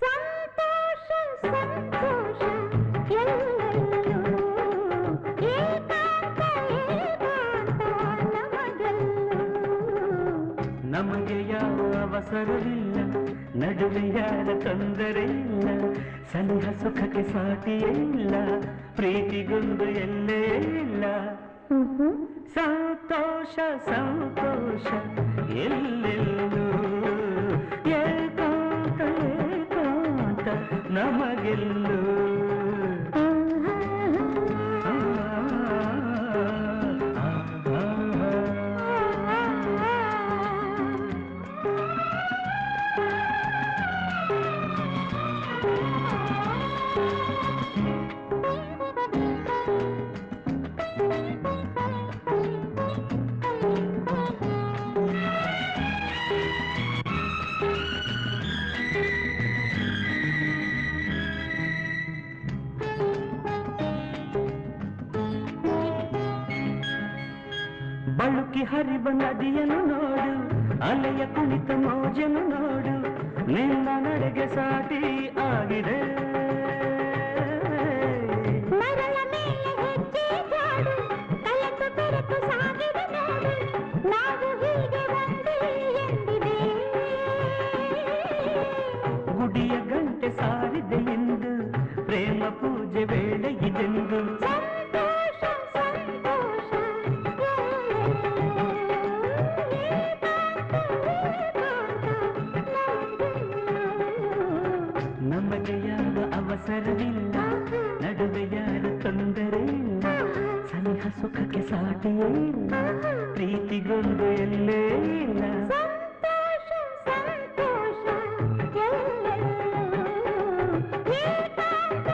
ಸಂತೋಷ ಸಂತೋಷ ಎಲ್ಲೆಲ್ಲೂ ಏಕಾಂತ ಏಕಾಂತ ನಮಗೆ ಯಾವ ಅವಸರವಿಲ್ಲ, ನಡುವೆ ಯಾರ ತೊಂದರೆ ಇಲ್ಲ, ಸನಿಹ ಸುಖಕ್ಕೆ ಸಾಟಿಯೇ ಇಲ್ಲ, ಪ್ರೀತಿಗೊಂದು ಎಲ್ಲೇ ಇಲ್ಲ. ಸಂತೋಷ ಸಂತೋಷ ಎಲ್ಲೆಲ್ಲೂ ಏಕಾಂತ ಏಕಾಂತ ನಮಗೆಲ್ಲೂ. ಬಳುಕಿ ಹರಿವ ನದಿಯನ್ನು ನೋಡು, ಅಲೆಯ ಕುಣಿತ ಮೋಜನು ನೋಡು, ನಿನ್ನ ನಡೆಗೆ ಸಾಟಿ ಆಗಿದೆ. ಮರಳ ಮೇಲೆ ಹೆಜ್ಜೆ ಜಾಡು, ಕಲೆತು ಬೆರೆತು ಸಾಗಿದೆ ನೋಡು, ನಾವು ಹೀಗೆ ಒಂದೇ ಎಂದಿದೆ. ಗುಡಿಯ ಗಂಟೆ ಸಾರಿದೆ ಎಂದು, ಪ್ರೇಮ ಪೂಜೆ ವೇಳೆ ಇದೆಂದು. ನಮಗೆ ಯಾವ ಅವಸರವಿಲ್ಲ, ನಡುವೆ ಯಾರ ತೊಂದರೆ ಇಲ್ಲ, ಸನಿಹ ಸುಖಕ್ಕೆ ಸಾಟಿಯೇ ಇಲ್ಲ, ಪ್ರೀತಿಗೊಂದು ಎಲ್ಲೇ ಇಲ್ಲ. ಸಂತೋಷ ಸಂತೋಷ ಎಲ್ಲೆಲ್ಲೂ ಏಕಾಂತ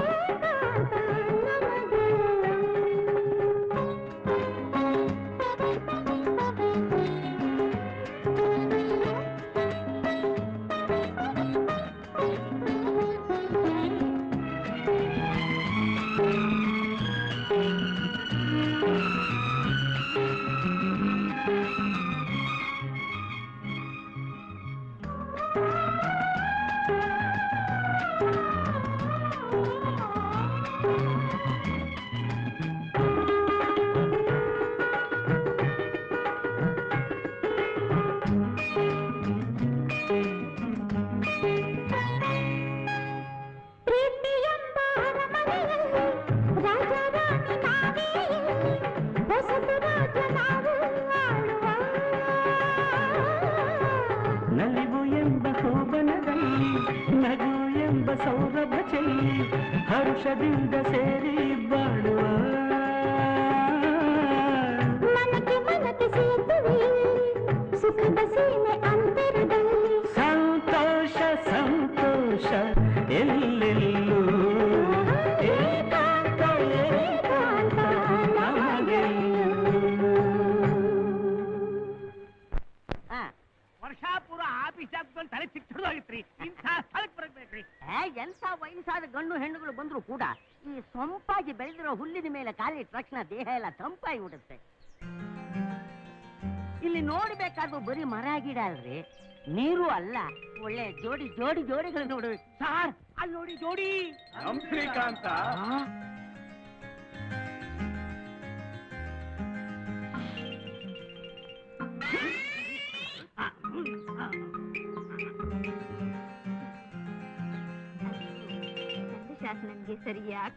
ಏಕಾಂತ ನಲಿವು ಎಂಬ ಹೂಬನದಲ್ಲಿ, ನಗು ಎಂಬ ಸೌರಭ ಚೆಲ್ಲಿ, ಹರ್ಷದಿಂದ ಸೇರಿ ಬಾಳುವ. ಮನಕ್ಕೆ ಮನಕ್ಕೆ ಸೇತುವೆ, ಸುಖದ ಸೀಮೆ ಅಂತರದಲ್ಲಿ. ಸಂತೋಷ ಸಂತೋಷ ಎಲ್ಲೆಲ್ಲೂ ಏಕಾಂತ ಏಕಾಂತ ನಮಗೆಲ್ಲೂ. ವರ್ಷಾಪುರ ಆಫೀಸ್ ಜಾಗದಲ್ಲಿ ತಲೆ ಚಿಕ್ಕದಾಗಿತ್ರಿ, ಇಂಥ ಸ್ಥಳಕ್ಕೆ ಬರಬೇಕ್ರಿ. ಎಂಥ ವಯಸ್ಸಾದ ಗಂಡು ಹೆಣ್ಣುಗಳು ಬಂದ್ರು ಕೂಡ ಈ ಸೊಂಪಾಗಿ ಬೆಳೆದಿರೋ ಹುಲ್ಲಿನ ಮೇಲೆ ಕಾಲಿಟ್ಟ ತಕ್ಷಣ ದೇಹ ಎಲ್ಲ ತಂಪಾಗಿ ಬಿಡುತ್ತೆ. ಇಲ್ಲಿ ನೋಡ್ಬೇಕಾದ್ರು ಬರೀ ಮರ ಗಿಡ ಅಲ್ರಿ, ನೀರು ಅಲ್ಲ, ಒಳ್ಳೆ ಜೋಡಿ ಜೋಡಿ ಜೋಡಿಗಳು ನೋಡ್ರಿ. ಸಾರ್ ಅಲ್ಲಿ ನೋಡಿ ಜೋಡಿ ಶ್ರೀಕಾಂತ. ಶಾಸನಂಗೆ ಸರಿಯಾಗಿ